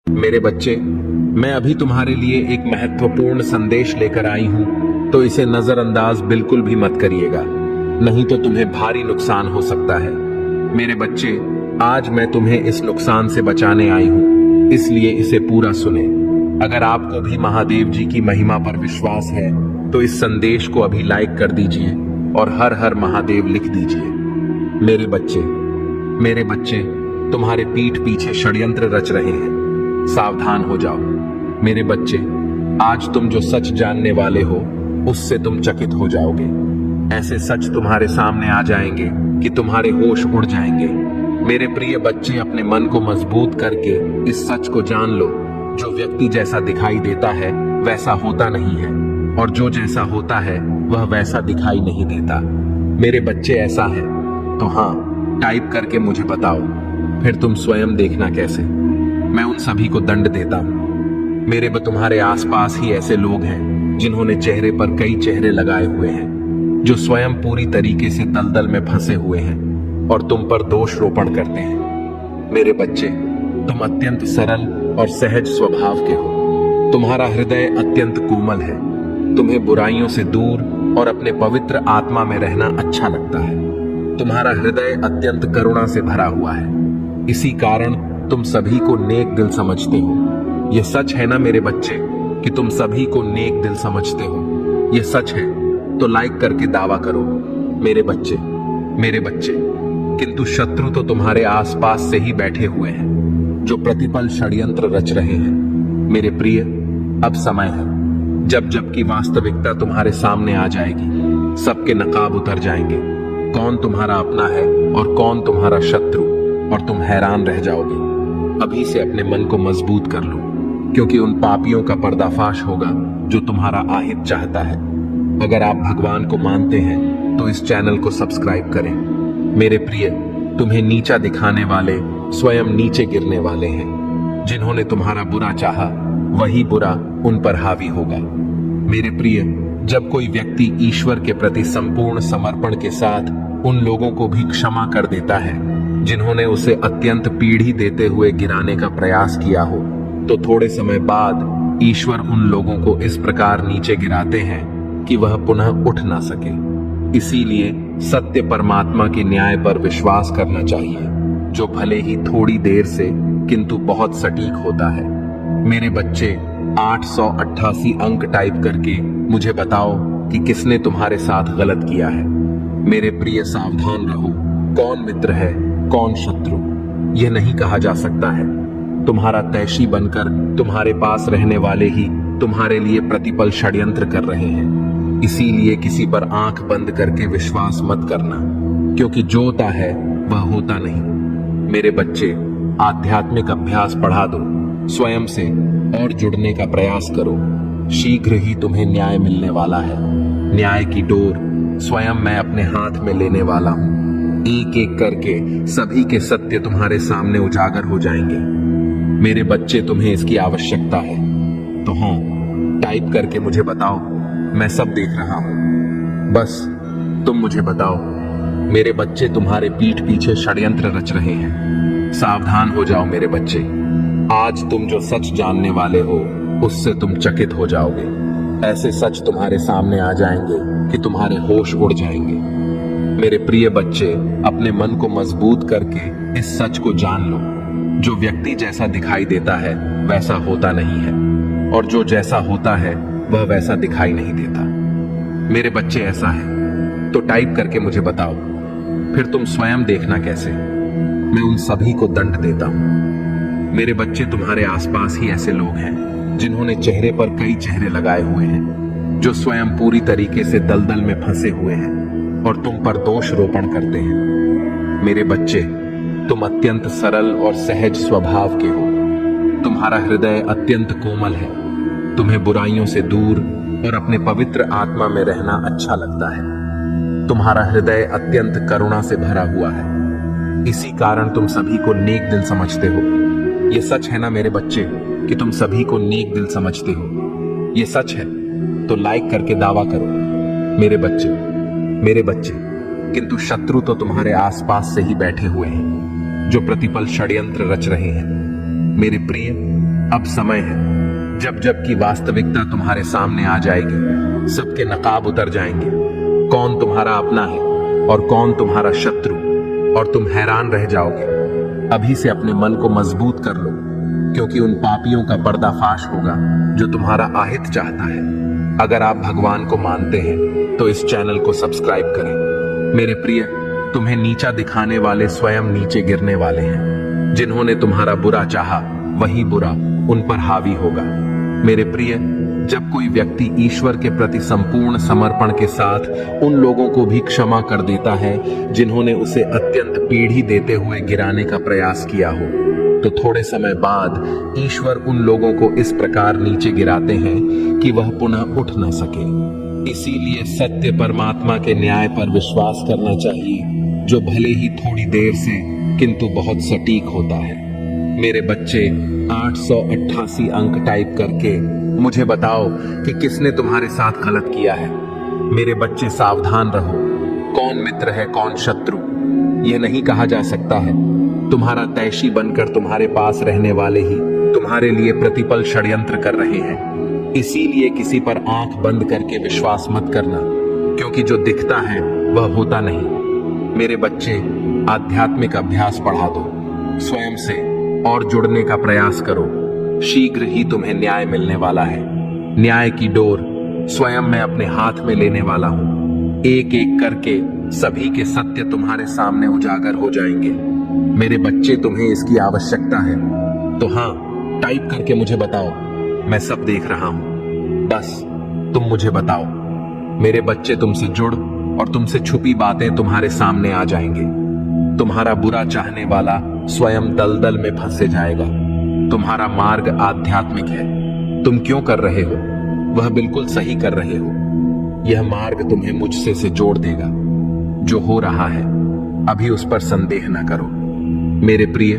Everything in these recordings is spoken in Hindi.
मेरे बच्चे, मैं अभी तुम्हारे लिए एक महत्वपूर्ण संदेश लेकर आई हूं, तो इसे नजरअंदाज बिल्कुल भी मत करिएगा, नहीं तो तुम्हें भारी नुकसान हो सकता है। मेरे बच्चे, आज मैं तुम्हें इस नुकसान से बचाने आई हूं, इसलिए इसे पूरा सुने। अगर आपको भी महादेव जी की महिमा पर विश्वास है तो इस संदेश को अभी लाइक कर दीजिए और हर हर महादेव लिख दीजिए। मेरे बच्चे, तुम्हारे पीठ पीछे षड्यंत्र रच रहे हैं, सावधान हो जाओ। मेरे बच्चे, आज तुम जो सच जानने वाले हो उससे तुम चकित हो जाओगे। ऐसे सच तुम्हारे सामने आ जाएंगे कि तुम्हारे होश उड़ जाएंगे। मेरे प्रिय बच्चे, अपने मन को मजबूत करके इस सच को जान लो, जो व्यक्ति जैसा दिखाई देता है वैसा होता नहीं है, और जो जैसा होता है वह वैसा दिखाई नहीं देता। मेरे बच्चे, ऐसा है तो हाँ, टाइप करके मुझे बताओ, फिर तुम स्वयं देखना कैसे मैं उन सभी को दंड देता हूं। तुम्हारे आसपास ही ऐसे लोग हैं जिन्होंने चेहरे पर कई चेहरे लगाए हुए हैं, जो स्वयं पूरी तरीके से दलदल में फंसे हुए हैं और तुम पर दोष रोपण करते हैं। मेरे बच्चे, तुम अत्यंत सरल और सहज स्वभाव के हो। तुम्हारा हृदय अत्यंत कोमल है। तुम्हें बुराइयों से दूर और अपने पवित्र आत्मा में रहना अच्छा लगता है। तुम्हारा हृदय अत्यंत करुणा से भरा हुआ है। इसी कारण तुम सभी को नेक दिल समझते हो। यह सच है ना मेरे बच्चे, कि तुम सभी को नेक दिल समझते हो? यह सच है तो लाइक करके दावा करो। मेरे बच्चे, किंतु शत्रु तो तुम्हारे आसपास से ही बैठे हुए हैं, जो प्रतिपल षड्यंत्र रच रहे हैं। मेरे प्रिय, अब समय है जब की वास्तविकता तुम्हारे सामने आ जाएगी। सबके नकाब उतर जाएंगे, कौन तुम्हारा अपना है और कौन तुम्हारा शत्रु, और तुम हैरान रह जाओगे। अभी से अपने मन को मजबूत कर लो, क्योंकि उन पापियों का पर्दाफाश होगा जो तुम्हारा आहित चाहता है। अगर आप भगवान को मानते हैं तो इस चैनल को सब्सक्राइब करें। मेरे प्रिय, तुम्हें नीचा दिखाने वाले स्वयं नीचे गिरने वाले हैं। जिन्होंने तुम्हारा बुरा चाहा वही बुरा उन पर हावी होगा। मेरे प्रिय, जब कोई व्यक्ति ईश्वर के प्रति संपूर्ण समर्पण के साथ उन लोगों को भी क्षमा कर देता है जिन्होंने उसे अत्यंत पीढ़ी देते हुए गिराने का प्रयास किया हो, तो थोड़े समय बाद ईश्वर उन लोगों को इस प्रकार नीचे गिराते हैं कि वह पुनः उठ ना सके। इसीलिए सत्य परमात्मा के न्याय पर विश्वास करना चाहिए, जो भले ही थोड़ी देर से किंतु बहुत सटीक होता है। मेरे बच्चे, 888 अंक टाइप करके मुझे बताओ कि किसने तुम्हारे साथ गलत किया है। मेरे प्रिय, सावधान रहो, कौन मित्र है कौन शत्रु यह नहीं कहा जा सकता है। तुम्हारा तैशी बनकर तुम्हारे पास रहने वाले ही तुम्हारे लिए प्रतिपल षड्यंत्र कर रहे हैं। इसीलिए किसी पर आंख बंद करके विश्वास मत करना, क्योंकि जो होता है वह होता नहीं। मेरे बच्चे, आध्यात्मिक अभ्यास बढ़ा दो, स्वयं से और जुड़ने का प्रयास करो। शीघ्र ही तुम्हें न्याय मिलने वाला है। न्याय की डोर स्वयं मैं अपने हाथ में लेने वाला हूं। एक एक करके सभी के सत्य तुम्हारे सामने उजागर हो जाएंगे। मेरे बच्चे, तुम्हें इसकी आवश्यकता है तो हाँ, टाइप करके मुझे बताओ, मैं सब देख रहा हूं। बस तुम मुझे बताओ। मेरे बच्चे, तुम्हारे पीठ पीछे षड्यंत्र रच रहे हैं, सावधान हो जाओ। मेरे बच्चे, आज तुम जो सच जानने वाले हो उससे तुम चकित हो जाओगे। ऐसे सच तुम्हारे सामने आ जाएंगे कि तुम्हारे होश उड़ जाएंगे। मेरे प्रिय बच्चे, अपने मन को मजबूत करके इस सच को जान लो, जो व्यक्ति जैसा दिखाई देता है वैसा होता नहीं है, और जो जैसा होता है वह वैसा दिखाई नहीं देता। मेरे बच्चे, ऐसा है तो टाइप करके मुझे बताओ, फिर तुम स्वयं देखना कैसे मैं उन सभी को दंड देता हूं। मेरे बच्चे, तुम्हारे आसपास ही ऐसे लोग हैं जिन्होंने चेहरे पर कई चेहरे लगाए हुए हैं, जो स्वयं पूरी तरीके से दलदल में फंसे हुए हैं और तुम पर दोष रोपण करते हैं। मेरे बच्चे, तुम अत्यंत सरल और सहज स्वभाव के हो। तुम्हारा हृदय अत्यंत कोमल है। तुम्हें बुराइयों से दूर और अपने पवित्र आत्मा में रहना अच्छा लगता है। तुम्हारा हृदय अत्यंत करुणा से भरा हुआ है। इसी कारण तुम सभी को नेक दिल समझते हो। यह सच है ना मेरे बच्चे, कि तुम सभी को नेक दिल समझते हो? यह सच है तो लाइक करके दावा करो। मेरे बच्चे, किंतु शत्रु तो तुम्हारे आसपास से ही बैठे हुए हैं, जो प्रतिपल षड्यंत्र रच रहे हैं। मेरे प्रिय, अब समय है जब जब की वास्तविकता तुम्हारे सामने आ जाएगी, सबके नकाब उतर जाएंगे, कौन तुम्हारा अपना है और कौन तुम्हारा शत्रु, और तुम हैरान रह जाओगे। अभी से अपने मन को मजबूत कर लो, क्योंकि उन पापियों का पर्दाफाश होगा जो तुम्हारा आहित चाहता है। अगर आप भगवान को मानते हैं तो इस चैनल को सब्सक्राइब करें। मेरे प्रिय, तुम्हें नीचा दिखाने वाले स्वयं नीचे गिरने वाले हैं। जिन्होंने तुम्हारा बुरा चाहा वही बुरा उन पर हावी होगा। मेरे प्रिय, जब कोई व्यक्ति ईश्वर के प्रति संपूर्ण समर्पण के साथ उन लोगों को भी क्षमा कर देता है जिन्होंने उसे अत्यंत पीढ़ी देते हुए गिराने का प्रयास किया हो, तो थोड़े समय बाद ईश्वर उन लोगों को इस प्रकार नीचे गिराते हैं कि वह पुनः उठ न सके। इसीलिए सत्य परमात्मा के न्याय पर विश्वास करना चाहिए, जो भले ही थोड़ी देर से किंतु बहुत सटीक होता है। मेरे बच्चे, 888 अंक टाइप करके मुझे बताओ कि किसने तुम्हारे साथ गलत किया है। मेरे बच्चे, सावधान रहो। कौन मित्र है कौन शत्रु यह नहीं कहा जा सकता है। तुम्हारा तैशी बनकर तुम्हारे पास रहने वाले ही तुम्हारे लिए प्रतिपल षड्यंत्र कर रहे हैं। इसीलिए किसी पर आंख बंद करके विश्वास मत करना, क्योंकि जो दिखता है वह होता नहीं। मेरे बच्चे, आध्यात्मिक अभ्यास बढ़ा दो, स्वयं से और जुड़ने का प्रयास करो। शीघ्र ही तुम्हें न्याय मिलने वाला है। न्याय की डोर स्वयं मैं अपने हाथ में लेने वाला हूं। एक एक करके सभी के सत्य तुम्हारे सामने उजागर हो जाएंगे। मेरे बच्चे, तुम्हें इसकी आवश्यकता है तो हाँ, टाइप करके मुझे बताओ। मैं सब देख रहा हूं, बस तुम मुझे बताओ। मेरे बच्चे, तुमसे जुड़ और तुमसे छुपी बातें तुम्हारे सामने आ जाएंगे। तुम्हारा बुरा चाहने वाला स्वयं दलदल में फंसे जाएगा। तुम्हारा मार्ग आध्यात्मिक है। तुम क्यों कर रहे हो वह बिल्कुल सही कर रहे हो। यह मार्ग तुम्हें मुझसे से जोड़ देगा। जो हो रहा है अभी उस पर संदेह न करो। मेरे प्रिय,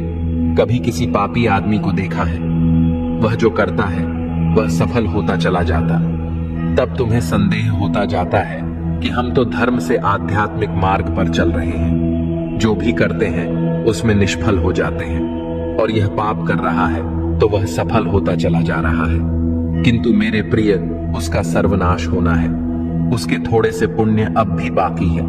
कभी किसी पापी आदमी को देखा है? वह जो करता है वह सफल होता चला जाता। तब तुम्हें संदेह होता जाता है कि हम तो धर्म से आध्यात्मिक मार्ग पर चल रहे हैं। जो भी करते हैं उसमें निष्फल हो जाते हैं, और यह पाप कर रहा है तो वह सफल होता चला जा रहा है। किंतु मेरे प्रिय, उसका सर्वनाश होना है। उसके थोड़े से पुण्य अब भी बाकी है।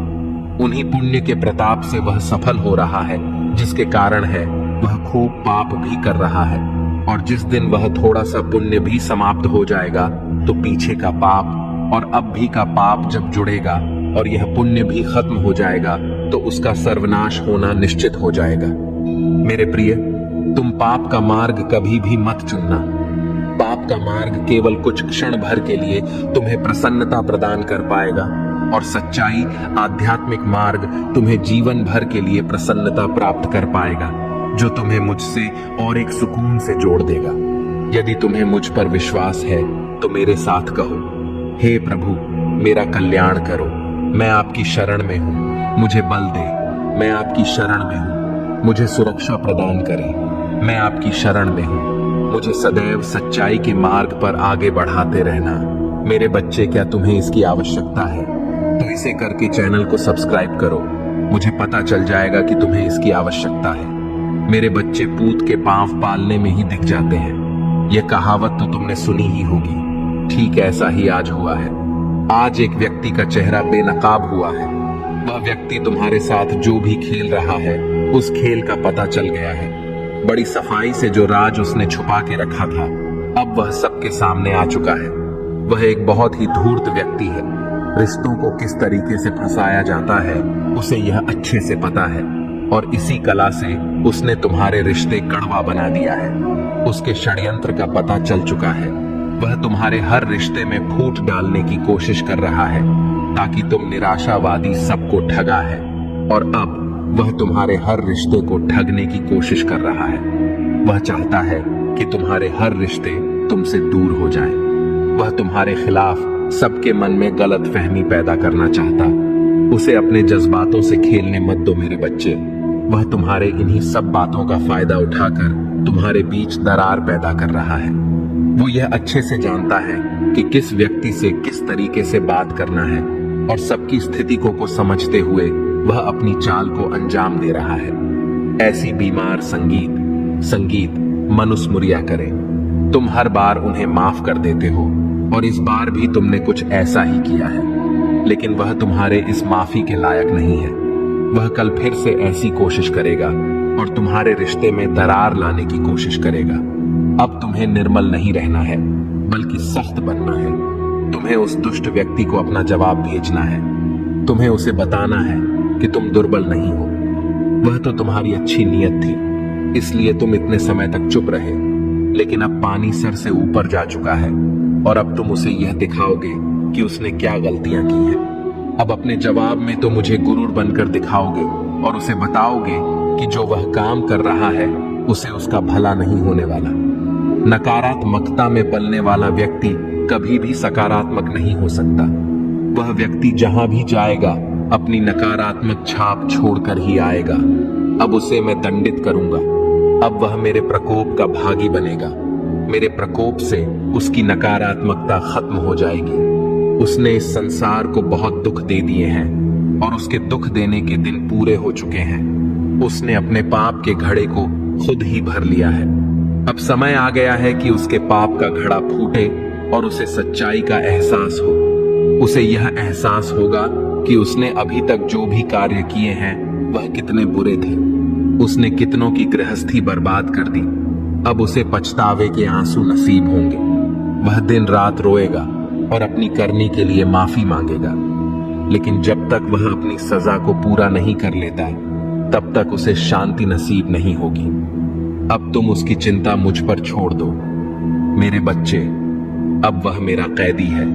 उन्हीं पुण्य के प्रताप से वह सफल हो रहा है, जिसके कारण है वह खूब पाप भी कर रहा है। और जिस दिन वह थोड़ा सा पुण्य भी समाप्त हो जाएगा तो पीछे का पाप और अब भी का पाप जब जुड़ेगा और यह पुण्य भी खत्म हो जाएगा तो उसका सर्वनाश होना निश्चित हो जाएगा। मेरे प्रिय, तुम पाप का मार्ग कभी भी मत चुनना। पाप का मार्ग केवल कुछ क्षण भर के लिए तुम्हें प्रसन्नता प्रदान कर पाएगा, और सच्चाई आध्यात्मिक मार्ग तुम्हें जीवन भर के लिए प्रसन्नता प्राप्त कर पाएगा, जो तुम्हें मुझसे और एक सुकून से जोड़ देगा। यदि तुम्हें मुझ पर विश्वास है तो मेरे साथ कहो, हे प्रभु, मेरा कल्याण करो। मैं आपकी शरण में हूँ, मुझे बल दे। मैं आपकी शरण में हूँ, मुझे सुरक्षा प्रदान करें। मैं आपकी शरण में हूँ, मुझे सदैव सच्चाई के मार्ग पर आगे बढ़ाते रहना। मेरे बच्चे, क्या तुम्हें इसकी आवश्यकता है तो इसे करके चैनल को सब्सक्राइब करो। मुझे पता चल जाएगा कि तुम्हें इसकी आवश्यकता है। मेरे बच्चे, पूत के पांव पालने में ही दिख जाते हैं। यह कहावत तो तुमने सुनी ही होगी। ठीक ऐसा ही आज हुआ है। आज एक व्यक्ति का चेहरा बेनकाब हुआ है। वह व्यक्ति तुम्हारे साथ जो भी खेल रहा है उस खेल का पता चल गया है। बड़ी सफाई से जो राज उसने छुपा के रखा था अब वह सबके सामने आ चुका है। वह एक बहुत ही धूर्त व्यक्ति है। रिश्तों को किस तरीके से फंसाया जाता है उसे यह अच्छे से पता है, और इसी कला से उसने तुम्हारे रिश्ते कड़वा बना दिया है। उसके षड्यंत्र का पता चल चुका है। वह तुम्हारे हर रिश्ते में फूट डालने की कोशिश कर रहा है ताकि तुम निराशावादी सबको ठगा है, और अब वह तुम्हारे हर रिश्ते को ठगने की कोशिश कर रहा है। वह चाहता है कि तुम्हारे हर रिश्ते तुमसे दूर हो जाएं। वह तुम्हारे खिलाफ सबके मन में गलत फहमी पैदा करना चाहता। उसे अपने जज्बातों से खेलने मत दो मेरे बच्चे। वह तुम्हारे इन्हीं सब बातों का फायदा उठाकर तुम्हारे बीच दरार पैदा कर रहा है। वो यह अच्छे से जानता है कि किस व्यक्ति से किस तरीके से बात करना है, और सबकी स्थिति को समझते हुए वह अपनी चाल को अंजाम दे रहा है। ऐसी बीमार संगीत मनुस्मृतियां करे। तुम हर बार उन्हें माफ कर देते हो और इस बार भी तुमने कुछ ऐसा ही किया है, लेकिन वह तुम्हारे इस माफी के लायक नहीं है। वह कल फिर से ऐसी कोशिश करेगा और तुम्हारे रिश्ते में दरार लाने की कोशिश करेगा। अब तुम्हें निर्मल नहीं रहना है, बल्कि सख्त बनना है। तुम्हें उस दुष्ट व्यक्ति को अपना जवाब भेजना है। तुम्हें उसे बताना है कि तुम दुर्बल नहीं हो। वह तो तुम्हारी अच्छी नीयत थी, इसलिए तुम इतने समय तक चुप रहे, लेकिन अब पानी सर से ऊपर जा चुका है और अब तुम उसे यह दिखाओगे कि उसने क्या गलतियां की हैं। अब अपने जवाब में तो मुझे गुरूर बनकर दिखाओगे और उसे बताओगे कि जो वह काम कर रहा है उसे उसका भला नहीं होने वाला। नकारात्मकता में पलने वाला व्यक्ति कभी भी सकारात्मक नहीं हो सकता। वह व्यक्ति जहां भी जाएगा अपनी नकारात्मक छाप छोड़कर ही आएगा। अब उसे मैं दंडित करूंगा। अब वह मेरे प्रकोप का भागी बनेगा। मेरे प्रकोप से उसकी नकारात्मकता खत्म हो जाएगी। उसने इस संसार को बहुत दुख दे दिए हैं और उसके दुख देने के दिन पूरे हो चुके हैं। उसने अपने पाप के घड़े को खुद ही भर लिया है। अब समय आ गया है कि उसके पाप का घड़ा फूटे और उसे सच्चाई का एहसास हो। उसे यह एहसास होगा कि उसने अभी तक जो भी कार्य किए हैं वह कितने बुरे थे। उसने कितनों की गृहस्थी बर्बाद कर दी। अब उसे पछतावे के आंसू नसीब होंगे। वह दिन रात रोएगा और अपनी करनी के लिए माफी मांगेगा, लेकिन जब तक वह अपनी सजा को पूरा नहीं कर लेता तब तक उसे शांति नसीब नहीं होगी। अब तुम उसकी चिंता मुझ पर छोड़ दो। मेरे बच्चे, अब वह मेरा कैदी है।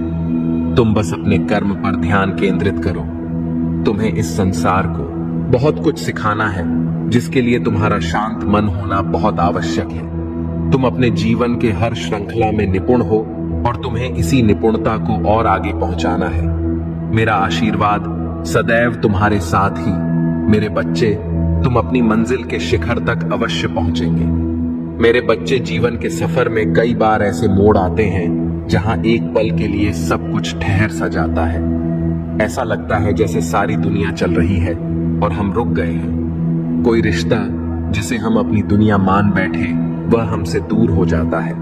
तुम बस अपने कर्म पर ध्यान केंद्रित करो। तुम्हें इस संसार को बहुत कुछ सिखाना है, जिसके लिए तुम्हारा शांत मन होना बहुत आवश्यक है। तुम अपने जीवन के हर श्रृंखला में निपुण हो और तुम्हें इसी निपुणता को और आगे पहुंचाना है। मेरा आशीर्वाद सदैव तुम्हारे साथ ही। मेरे बच्चे, तुम अपनी मंजिल के शिखर तक अवश्य पहुंचेंगे। मेरे बच्चे, जीवन के सफर में कई बार ऐसे मोड़ आते हैं जहां एक पल के लिए सब कुछ ठहर सा जाता है। ऐसा लगता है जैसे सारी दुनिया चल रही है और हम रुक गए हैं। कोई रिश्ता जिसे हम अपनी दुनिया मान बैठे वह हमसे दूर हो जाता है।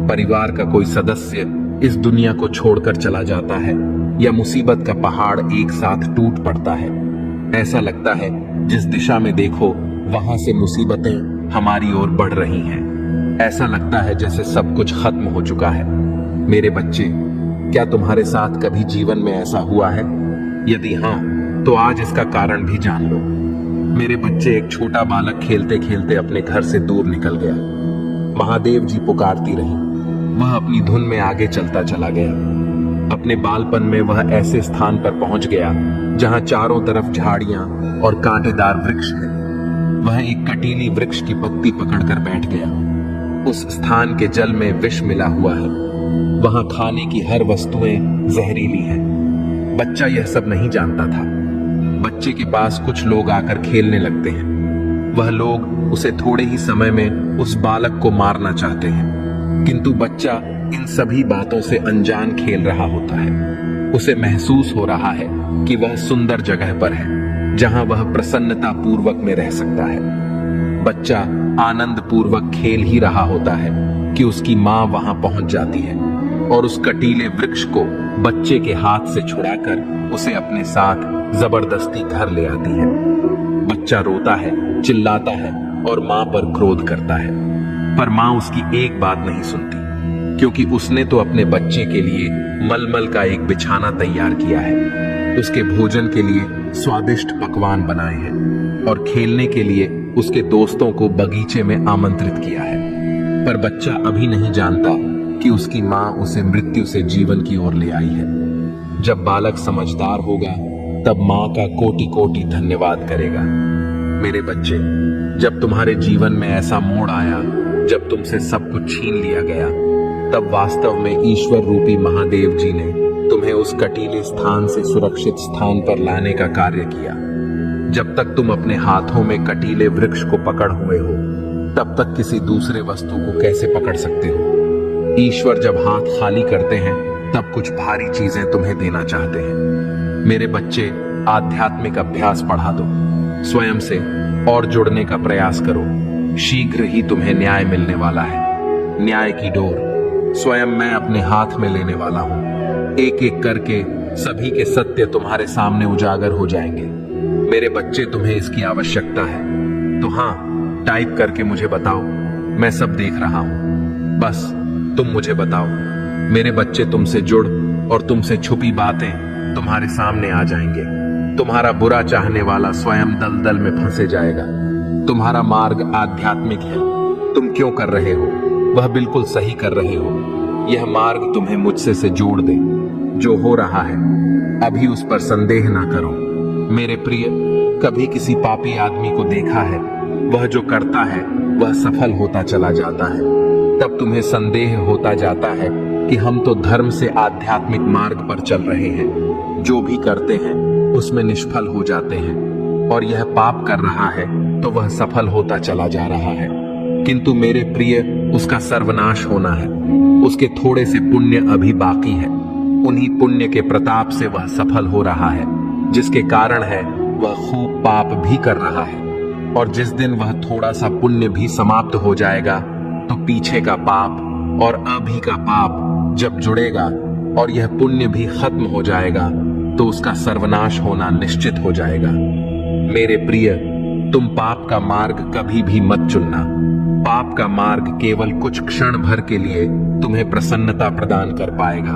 परिवार का कोई सदस्य इस दुनिया को छोड़कर चला जाता है, या मुसीबत का पहाड़ एक साथ टूट पड़ता है। ऐसा लगता है जिस दिशा में देखो वहां से मुसीबतें हमारी ओर बढ़ रही हैं। ऐसा लगता है जैसे सब कुछ खत्म हो चुका है। मेरे बच्चे, क्या तुम्हारे साथ कभी जीवन में ऐसा हुआ है? यदि हाँ, तो आज इसका कारण भी जान लो। मेरे बच्चे, एक छोटा बालक खेलते खेलते अपने घर से दूर निकल गया। महादेव जी पुकारती रही। वह अपनी धुन में आगे चलता चला गया। अपने बालपन में वह ऐसे स्थान पर पहुंच गया जहां चारों तरफ झाड़ियां और कांटेदार वृक्ष हैं। वह एक कटीली वृक्ष की पत्ती पकड़कर बैठ गया। उस स्थान के जल में विष मिला हुआ है। वहां खाने की हर वस्तुएं जहरीली हैं। बच्चा यह सब नहीं जानता था। बच्चे के पास कुछ लोग आकर खेलने लगते हैं। वह लोग उसे थोड़े ही समय में उस बालक को मारना चाहते हैं, किंतु बच्चा इन सभी बातों से अनजान खेल रहा होता है। उसे महसूस हो रहा है कि वह सुंदर जगह पर है जहां वह प्रसन्नता पूर्वक में रह सकता है। बच्चा आनंद पूर्वक खेल ही रहा होता है कि उसकी मां वहां पहुंच जाती है और उस कटीले वृक्ष को बच्चे के हाथ से छुड़ाकर उसे अपने साथ जबरदस्ती घर ले आती है। बच्चा रोता है, चिल्लाता है और मां पर क्रोध करता है, पर मां उसकी एक बात नहीं सुनती, क्योंकि उसने तो अपने बच्चे के लिए मलमल का एक बिछाना तैयार किया है, उसके भोजन के लिए स्वादिष्ट पकवान बनाए हैं और खेलने के लिए उसके दोस्तों को बगीचे में आमंत्रित किया है। पर बच्चा अभी नहीं जानता कि उसकी मां उसे मृत्यु से जीवन की ओर ले आई है। जब बालक समझदार होगा तब मां का कोटि कोटि धन्यवाद करेगा। मेरे बच्चे, जब तुम्हारे जीवन में ऐसा मोड़ आया जब तुमसे सब कुछ छीन लिया गया, तब वास्तव में ईश्वर रूपी महादेव जी ने तुम्हें उस कटीले स्थान से सुरक्षित स्थान पर लाने का कार्य किया। जब तक तुम अपने हाथों में कटीले वृक्ष को पकड़ हुए हो, तब तक किसी दूसरे वस्तु को कैसे पकड़ सकते हो? ईश्वर जब हाथ खाली करते हैं तब कुछ भारी चीजें तुम्हें देना चाहते हैं। मेरे बच्चे, आध्यात्मिक अभ्यास बढ़ा दो, स्वयं से और जुड़ने का प्रयास करो। शीघ्र ही तुम्हें न्याय मिलने वाला है। न्याय की डोर स्वयं मैं अपने हाथ में लेने वाला हूं। एक एक करके सभी के सत्य तुम्हारे सामने उजागर हो जाएंगे। मेरे बच्चे, तुम्हें इसकी आवश्यकता है तो हाँ, टाइप करके मुझे बताओ, मैं सब देख रहा हूं। बस तुम मुझे बताओ। मेरे बच्चे, तुमसे जुड़ और तुमसे छुपी बातें तुम्हारे सामने आ जाएंगे। तुम्हारा बुरा चाहने वाला स्वयं दलदल में फंसे जाएगा। तुम्हारा मार्ग आध्यात्मिक है। तुम क्यों कर रहे हो वह बिल्कुल सही कर रहे हो। यह मार्ग तुम्हें मुझसे से जोड़ दे। जो हो रहा है अभी उस पर संदेह ना करो। मेरे प्रिय, कभी किसी पापी आदमी को देखा है? वह जो करता है वह सफल होता चला जाता है। तब तुम्हें संदेह होता जाता है कि हम तो धर्म से आध्यात्मिक मार्ग पर चल रहे हैं। जो भी करते हैं उसमें निष्फल हो जाते हैं और यह पाप कर रहा है तो वह सफल होता चला जा रहा है। किंतु मेरे प्रिय, उसका सर्वनाश होना है। उसके थोड़े से पुण्य अभी बाकी है। उन्हीं पुण्य के प्रताप से वह सफल हो रहा है, जिसके कारण है वह खूब पाप भी कर रहा है। और जिस दिन वह थोड़ा सा पुण्य भी समाप्त हो जाएगा तो पीछे का पाप और अभी का पाप जब जुड़ेगा और यह पुण्य भी खत्म हो जाएगा तो उसका सर्वनाश होना निश्चित हो जाएगा। मेरे प्रिय, तुम पाप का मार्ग कभी भी मत चुनना। पाप का मार्ग केवल कुछ क्षण भर के लिए तुम्हें प्रसन्नता प्रदान कर पाएगा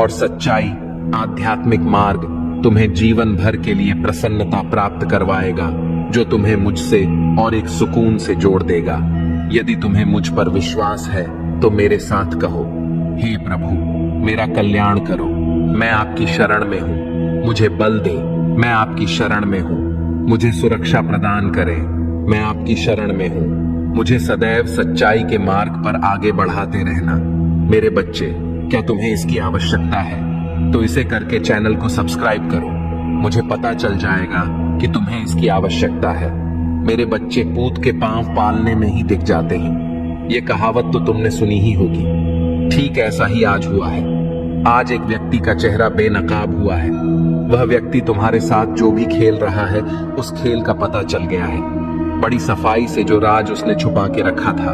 और सच्चाई आध्यात्मिक मार्ग तुम्हें जीवन भर के लिए प्रसन्नता प्राप्त करवाएगा, जो तुम्हें मुझसे और एक सुकून से जोड़ देगा। यदि तुम्हें मुझ पर विश्वास है तो मेरे साथ कहो, हे प्रभु, मेरा कल्याण करो। मैं आपकी शरण में हूँ, मुझे बल दे। मैं आपकी शरण में हूँ, मुझे सुरक्षा प्रदान करें। मैं आपकी शरण में हूँ, मुझे सदैव सच्चाई के मार्ग पर आगे बढ़ाते रहना। मेरे बच्चे, क्या तुम्हें इसकी आवश्यकता है तो इसे करके चैनल को सब्सक्राइब करो। मुझे पता चल जाएगा कि तुम्हें इसकी आवश्यकता है। मेरे बच्चे, पूत के पांव पालने में ही दिख जाते हैं। ये कहावत तो तुमने सुनी ही होगी। ठीक ऐसा ही आज हुआ है। आज एक व्यक्ति का चेहरा बेनकाब हुआ है। वह व्यक्ति तुम्हारे साथ जो भी खेल रहा है उस खेल का पता चल गया है। बड़ी सफाई से जो राज उसने छुपा के रखा था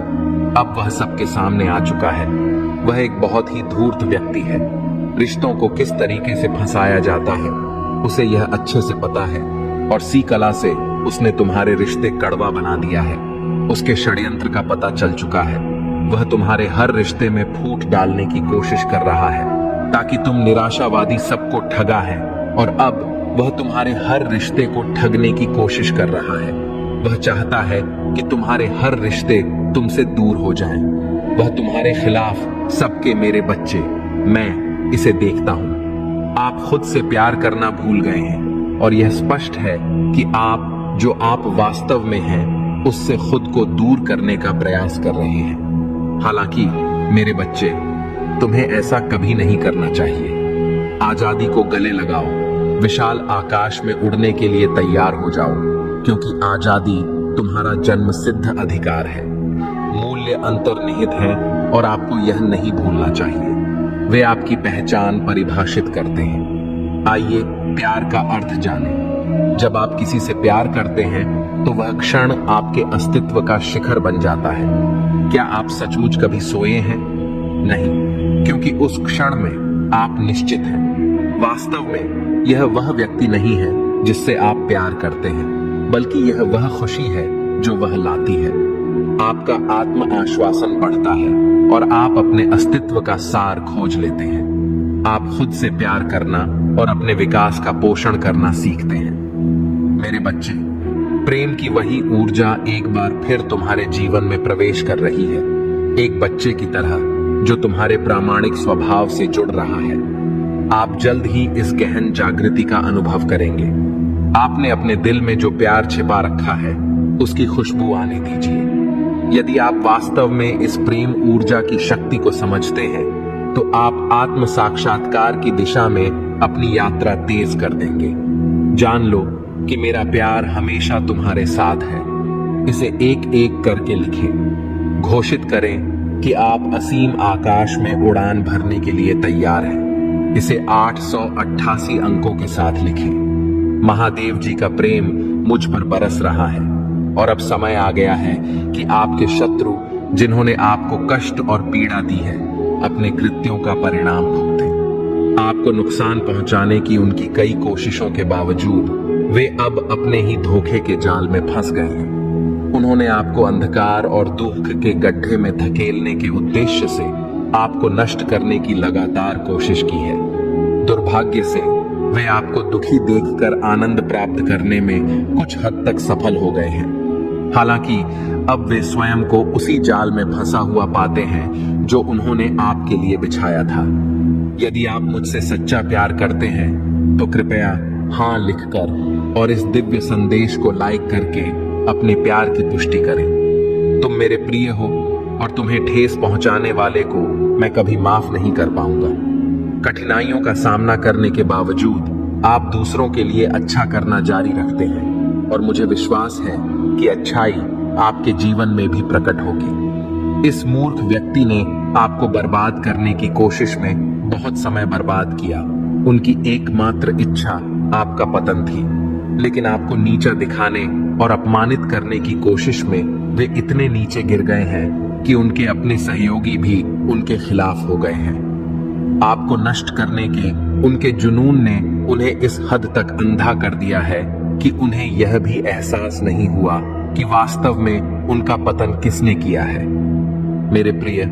अब वह सबके सामने आ चुका है। वह एक बहुत ही धूर्त व्यक्ति है। रिश्तों को किस तरीके से फंसाया जाता है उसे यह अच्छे से पता है और सी कला से उसने तुम्हारे रिश्ते कड़वा बना दिया है। उसके षड्यंत्र का पता चल चुका है। वह तुम्हारे हर रिश्ते में फूट डालने की कोशिश कर रहा है ताकि तुम निराशावादी सबको ठगा है और अब वह तुम्हारे हर रिश्ते को ठगने की कोशिश कर रहा है। वह चाहता है कि तुम्हारे हर रिश्ते तुमसे दूर हो जाएं। वह तुम्हारे खिलाफ सबके मेरे बच्चे, मैं इसे देखता हूं। आप खुद से प्यार करना भूल गए हैं और यह स्पष्ट है कि आप जो आप वास्तव में हैं उससे खुद को दूर करने का प्रयास कर रहे हैं। हालांकि मेरे बच्चे, तुम्हें ऐसा कभी नहीं करना चाहिए। आजादी को गले लगाओ, विशाल आकाश में उड़ने के लिए तैयार हो जाओ, क्योंकि आजादी तुम्हारा जन्म सिद्ध अधिकार है। मूल्य अंतर्निहित है और आपको यह नहीं भूलना चाहिए। वे आपकी पहचान परिभाषित करते हैं। आइए प्यार का अर्थ जानें। जब आप किसी से प्यार करते हैं तो वह क्षण आपके अस्तित्व का शिखर बन जाता है। क्या आप सचमुच कभी सोए हैं? नहीं, क्योंकि उस क्षण में आप निश्चित हैं। वास्तव में यह वह व्यक्ति नहीं है जिससे आप प्यार करते हैं, बल्कि यह वह खुशी है जो वह लाती है। आपका आत्म आश्वासन बढ़ता है और आप अपने अस्तित्व का सार खोज लेते हैं। आप खुद से प्यार करना और अपने विकास का पोषण करना सीखते हैं। मेरे बच्चे, प्रेम की वही ऊर्जा एक बार फिर तुम्हारे जीवन में प्रवेश कर रही है, एक बच्चे की तरह जो तुम्हारे प्रामाणिक स्वभाव से जुड़ रहा है। आप जल्द ही इस गहन जागृति का अनुभव करेंगे। आपने अपने दिल में जो प्यार छिपा रखा है उसकी खुशबू आने दीजिए। यदि आप वास्तव में इस प्रेम ऊर्जा की शक्ति को समझते हैं तो आप आत्म साक्षात्कार की दिशा में अपनी यात्रा तेज कर देंगे। जान लो कि मेरा प्यार हमेशा तुम्हारे साथ है। इसे एक एक करके लिखें। घोषित करें कि आप असीम आकाश में उड़ान भरने के लिए तैयार हैं। इसे 888 अंकों के साथ लिखें। महादेव जी का प्रेम मुझ पर बरस रहा है और अब समय आ गया है कि आपके शत्रु जिन्होंने आपको कष्ट और पीड़ा दी है, अपने कृत्यों का परिणाम भुगते। आपको नुकसान पहुंचाने की उनकी कई कोशिशों के बावजूद वे अब अपने ही धोखे के जाल में फंस गए हैं। उन्होंने आपको अंधकार और दुख के गड्ढे में धकेलने के उद्देश्य से आपको नष्ट करने की लगातार कोशिश की है। दुर्भाग्य से वे आपको दुखी देखकर आनंद प्राप्त करने में कुछ हद तक सफल हो गए हैं। हालांकि अब वे स्वयं को उसी जाल में फंसा हुआ पाते हैं जो उन्होंने आपके लिए बिछाया था। यदि आप मुझसे सच्चा प्यार करते हैं तो कृपया हाँ लिखकर और इस दिव्य संदेश को लाइक करके अपने प्यार की पुष्टि करें। तुम मेरे प्रिय हो और तुम्हें ठेस पहुंचाने वाले को मैं कभी माफ नहीं कर पाऊंगा। कठिनाइयों का सामना करने के बावजूद आप दूसरों के लिए अच्छा करना जारी रखते हैं और मुझे विश्वास है कि अच्छाई आपके जीवन में भी प्रकट होगी। इस मूर्ख व्यक्ति ने आपको बर्बाद करने की कोशिश में बहुत समय बर्बाद किया। उनकी एकमात्र इच्छा आपका पतन थी, लेकिन आपको नीचा दिखाने और अपमानित करने की कोशिश में वे इतने नीचे गिर गए हैं कि उनके अपने सहयोगी भी उनके खिलाफ हो गए हैं। आपको नष्ट करने के उनके जुनून ने उन्हें इस हद तक अंधा कर दिया है कि उन्हें यह भी एहसास नहीं हुआ कि वास्तव में उनका पतन किसने किया है। मेरे प्रिय,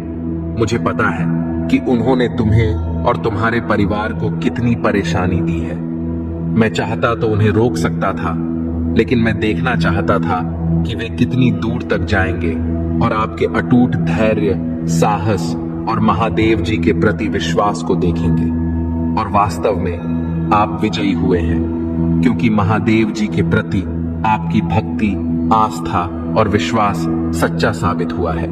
मुझे पता है कि उन्होंने तुम्हें और तुम्हारे परिवार को कितनी परेशानी दी है। मैं चाहता तो उन्हें रोक सकता था, लेकिन मैं देखना चाहता था कि वे कितनी दूर तक जाएंगे और आपके अटूट धैर्य, साहस और महादेव जी के प्रति विश्वास को देखेंगे। और वास्तव में आप विजयी हुए हैं, क्योंकि महादेव जी के प्रति आपकी भक्ति, आस्था और विश्वास सच्चा साबित हुआ है।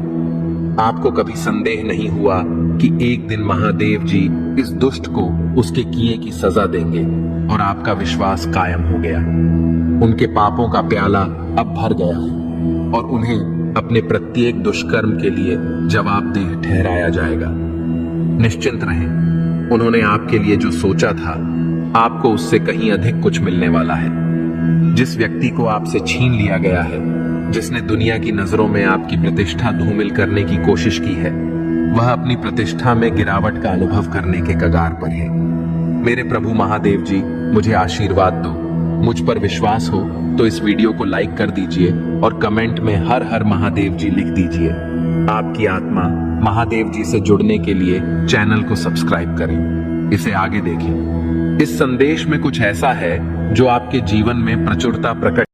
आपको कभी संदेह नहीं हुआ कि एक दिन महादेव जी इस दुष्ट को उसके किए की सजा देंगे और आपका विश्वास कायम हो गया। उनके पापों का प्याला अब भर गया है और उन्हें अपने प्रत्येक दुष्कर्म के लिए जवाबदेह ठहराया जाएगा। निश्चिंत रहें, उन्होंने आपके लिए जो सोचा था आपको उससे कहीं अधिक कुछ मिलने वाला है। जिस व्यक्ति को आपसे छीन लिया गया है, जिसने दुनिया की नजरों में आपकी प्रतिष्ठा धूमिल करने की कोशिश की है, वह अपनी प्रतिष्ठा में गिरावट का अनुभव करने के कगार पर है। मेरे प्रभु महादेव जी, मुझे आशीर्वाद दो। मुझ पर विश्वास हो तो इस वीडियो को लाइक कर दीजिए और कमेंट में हर हर महादेव जी लिख दीजिए। आपकी आत्मा महादेव जी से जुड़ने के लिए चैनल को सब्सक्राइब करें, इसे आगे देखें। इस संदेश में कुछ ऐसा है जो आपके जीवन में प्रचुरता प्रकट